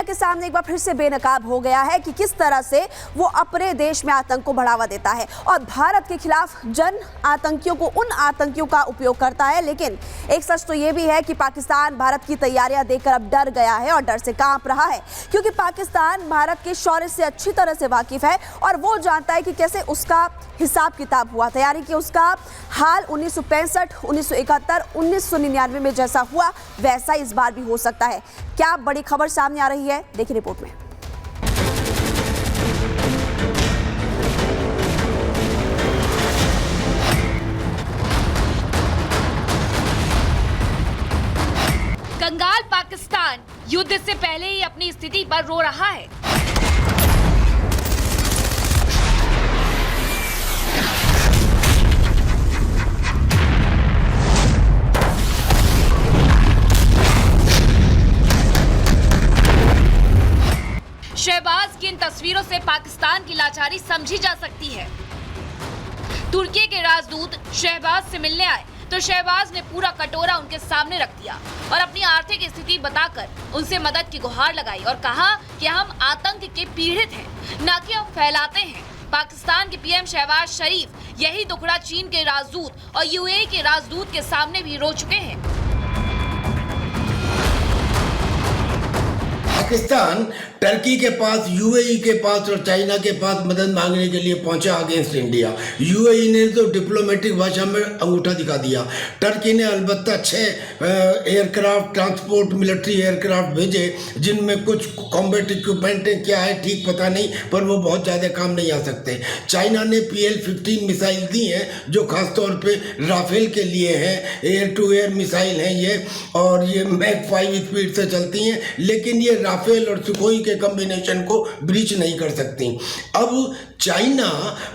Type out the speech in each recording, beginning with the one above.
के सामने एक बार फिर से बेनकाब हो गया है कि किस तरह से वो अपने देश में आतंक को बढ़ावा देता है और भारत के खिलाफ जन आतंकियों को, उन आतंकियों का उपयोग करता है। लेकिन एक सच तो ये भी है कि पाकिस्तान भारत की तैयारियां देखकर अब डर गया है और डर से कांप रहा है, क्योंकि पाकिस्तान भारत के शौर्य से अच्छी तरह से वाकिफ है और वो जानता है कि कैसे उसका हिसाब किताब हुआ। तैयारी की उसका हाल 1965, 1971, 1999 में जैसा हुआ वैसा इस बार भी हो सकता है। क्या बड़ी खबर सामने आ रही है, देखिए रिपोर्ट में। कंगाल पाकिस्तान युद्ध से पहले ही अपनी स्थिति पर रो रहा है। शहबाज की इन तस्वीरों से पाकिस्तान की लाचारी समझी जा सकती है। तुर्की के राजदूत शहबाज से मिलने आए तो शहबाज ने पूरा कटोरा उनके सामने रख दिया और अपनी आर्थिक स्थिति बताकर उनसे मदद की गुहार लगाई और कहा कि हम आतंक के पीड़ित हैं, न कि हम फैलाते हैं। पाकिस्तान के पीएम शहबाज शरीफ यही दुखड़ा चीन के राजदूत और यूएई के राजदूत के सामने भी रो चुके हैं। पाकिस्तान टर्की के पास, यूएई के पास और चाइना के पास मदद मांगने के लिए पहुंचा अगेंस्ट इंडिया। यूएई ने तो डिप्लोमेटिक भाषा में अंगूठा दिखा दिया। टर्की ने अलबत्ता 6 एयरक्राफ्ट, ट्रांसपोर्ट मिलिट्री एयरक्राफ्ट भेजे, जिनमें कुछ कॉम्बैट इक्विपमेंट क्या है ठीक पता नहीं, पर वो बहुत ज़्यादा काम नहीं आ सकते। चाइना ने PL-15 मिसाइल दी हैं, जो खासतौर पर राफेल के लिए हैं। एयर टू एयर मिसाइल हैं ये, और ये मैक 5 स्पीड से चलती हैं, लेकिन ये राफेल और सुखोई के कॉम्बिनेशन को ब्रीच नहीं कर सकती। अब चाइना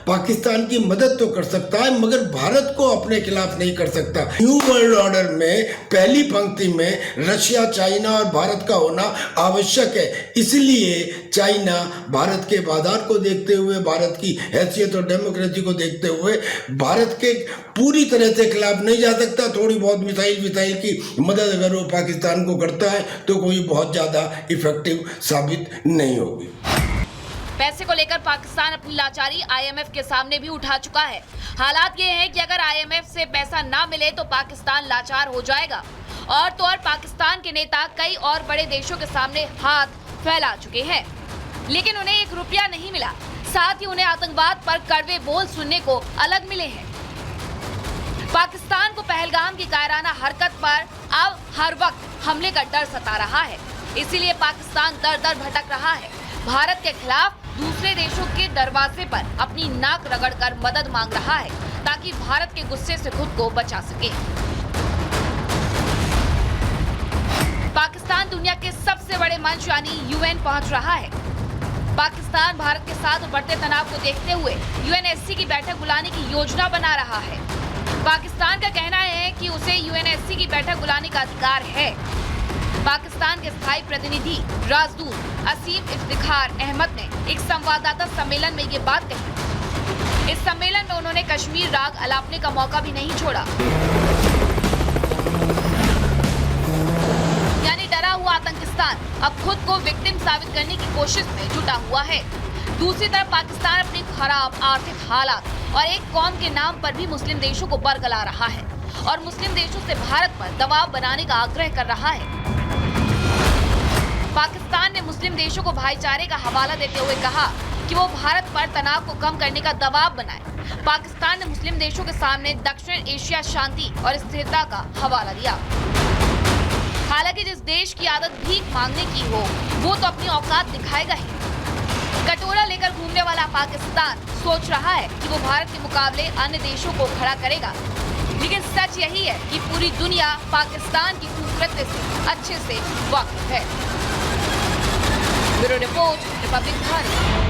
पाकिस्तान की मदद तो कर सकता है, मगर भारत को अपने खिलाफ नहीं कर सकता। न्यू वर्ल्ड ऑर्डर में पहली पंक्ति में रशिया, चाइना और भारत का होना आवश्यक है। इसलिए चाइना भारत के बाजार को देखते हुए, भारत की हैसियत और डेमोक्रेसी को देखते हुए भारत के पूरी तरह से खिलाफ नहीं जा सकता। थोड़ी बहुत मिसाइल की मदद अगर वो पाकिस्तान को करता है तो कोई बहुत ज़्यादा इफेक्टिव साबित नहीं होगी। पैसे को लेकर पाकिस्तान अपनी लाचारी IMF के सामने भी उठा चुका है। हालात ये हैं कि अगर IMF से पैसा ना मिले तो पाकिस्तान लाचार हो जाएगा। और तो और पाकिस्तान के नेता कई और बड़े देशों के सामने हाथ फैला चुके हैं, लेकिन उन्हें 1 रुपया नहीं मिला। साथ ही उन्हें आतंकवाद पर कड़वे बोल सुनने को अलग मिले हैं। पाकिस्तान को पहलगाम की कायराना हरकत पर अब हर वक्त हमले का डर सता रहा है। इसीलिए पाकिस्तान दर दर भटक रहा है। भारत के खिलाफ दूसरे देशों के दरवाजे पर अपनी नाक रगड़कर मदद मांग रहा है, ताकि भारत के गुस्से से खुद को बचा सके। पाकिस्तान दुनिया के सबसे बड़े मंच यानी UN पहुंच रहा है। पाकिस्तान भारत के साथ बढ़ते तनाव को देखते हुए UNSC की बैठक बुलाने की योजना बना रहा है। पाकिस्तान का कहना है कि उसे UNSC की बैठक बुलाने का अधिकार है। पाकिस्तान के स्थायी प्रतिनिधि राजदूत असीम इफ्तिखार अहमद ने एक संवाददाता सम्मेलन में ये बात कही। इस सम्मेलन में उन्होंने कश्मीर राग अलापने का मौका भी नहीं छोड़ा। यानी डरा हुआ आतंकिस्तान अब खुद को विक्टिम साबित करने की कोशिश में जुटा हुआ है। दूसरी तरफ पाकिस्तान अपनी खराब आर्थिक हालात और एक कौम के नाम पर भी मुस्लिम देशों को बरगला रहा है और मुस्लिम देशों से भारत पर दबाव बनाने का आग्रह कर रहा है। पाकिस्तान ने मुस्लिम देशों को भाईचारे का हवाला देते हुए कहा कि वो भारत पर तनाव को कम करने का दबाव बनाए। पाकिस्तान ने मुस्लिम देशों के सामने दक्षिण एशिया शांति और स्थिरता का हवाला दिया। हालांकि जिस देश की आदत भीख मांगने की हो, वो तो अपनी औकात दिखाएगा ही। कटोरा लेकर घूमने वाला पाकिस्तान सोच रहा है कि वो भारत के मुकाबले अन्य देशों को खड़ा करेगा, लेकिन सच यही है कि पूरी दुनिया पाकिस्तान की खूबसूरती से अच्छे से वाकिफ है। Bureau report, Republic Bharat.